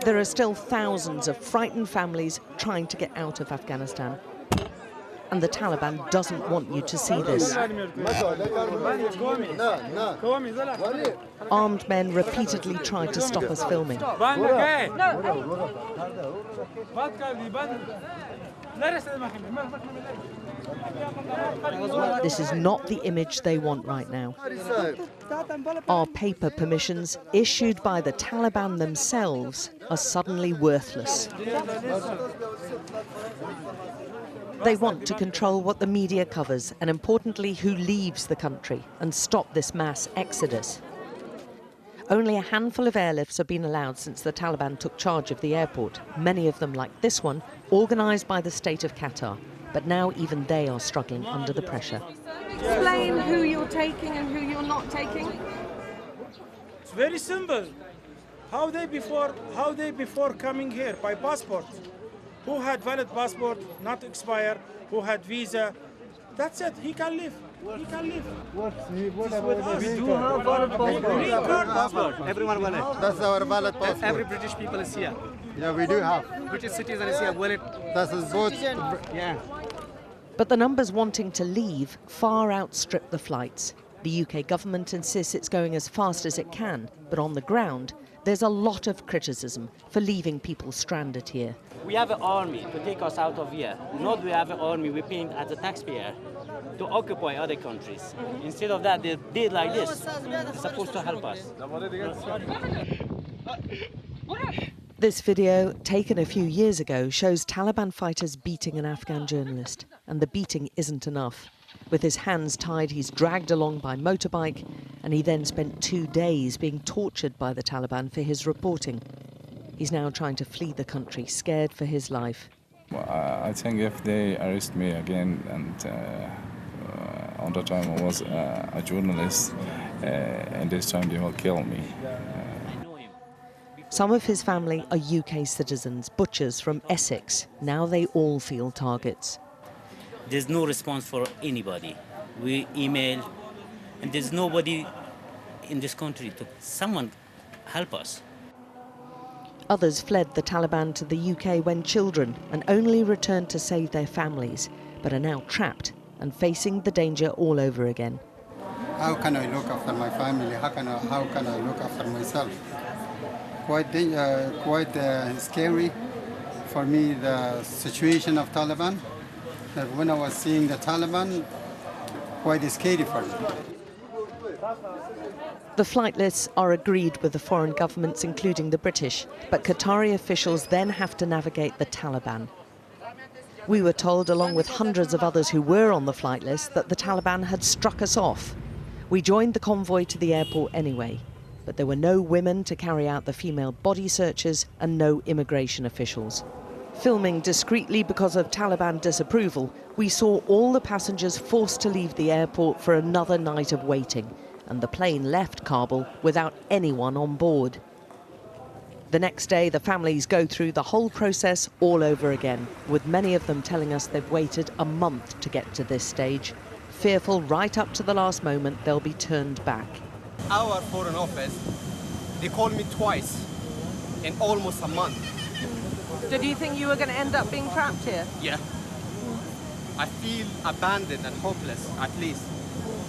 There are still thousands of frightened families trying to get out of Afghanistan. And the Taliban doesn't want you to see this. Armed men repeatedly tried to stop us filming. This is not the image they want right now. Our paper permissions, issued by the Taliban themselves, are suddenly worthless. They want to control what the media covers and, importantly, who leaves the country and stop this mass exodus. Only a handful of airlifts have been allowed since the Taliban took charge of the airport, many of them, like this one, organised by the state of Qatar. But now even they are struggling under the pressure. Explain who you're taking and who you're not taking. It's very simple. How they before coming here by passport? Who had valid passport, not expired, who had visa, that's it, he can live. He can live. We do have valid passport. Everyone valid. That's our valid passport. Every British people is here. Yeah, we do have. British citizen is here. Valid. That's both. Yeah. But the numbers wanting to leave far outstrip the flights. The UK government insists it's going as fast as it can, but on the ground, there's a lot of criticism for leaving people stranded here. We have an army to take us out of here. Not we have an army we're paying as a taxpayer to occupy other countries. Instead of that, they did like this. They're supposed to help us. This video, taken a few years ago, shows Taliban fighters beating an Afghan journalist. And the beating isn't enough. With his hands tied, he's dragged along by motorbike, and he then spent 2 days being tortured by the Taliban for his reporting. He's now trying to flee the country, scared for his life. Well, I think if they arrest me again, and on the time I was a journalist, and this time they will kill me. Some of his family are UK citizens, butchers from Essex. Now they all feel targets. There's no response for anybody. We email, and there's nobody in this country to someone help us. Others fled the Taliban to the UK when children and only returned to save their families, but are now trapped and facing the danger all over again. How can I look after my family? How can I look after myself? Quite scary for me, the situation of Taliban. That when I was seeing the Taliban, quite scary for me. The flight lists are agreed with the foreign governments, including the British, but Qatari officials then have to navigate the Taliban. We were told, along with hundreds of others who were on the flight list, that the Taliban had struck us off. We joined the convoy to the airport anyway, but there were no women to carry out the female body searches and no immigration officials. Filming discreetly because of Taliban disapproval, we saw all the passengers forced to leave the airport for another night of waiting, and the plane left Kabul without anyone on board. The next day, the families go through the whole process all over again, with many of them telling us they've waited a month to get to this stage, fearful right up to the last moment they'll be turned back. Our foreign office, they called me twice in almost a month. So do you think you were going to end up being trapped here? Yeah. I feel abandoned and hopeless, at least.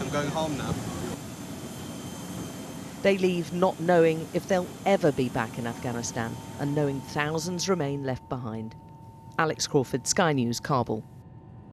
I'm going home now. They leave not knowing if they'll ever be back in Afghanistan and knowing thousands remain left behind. Alex Crawford, Sky News, Kabul.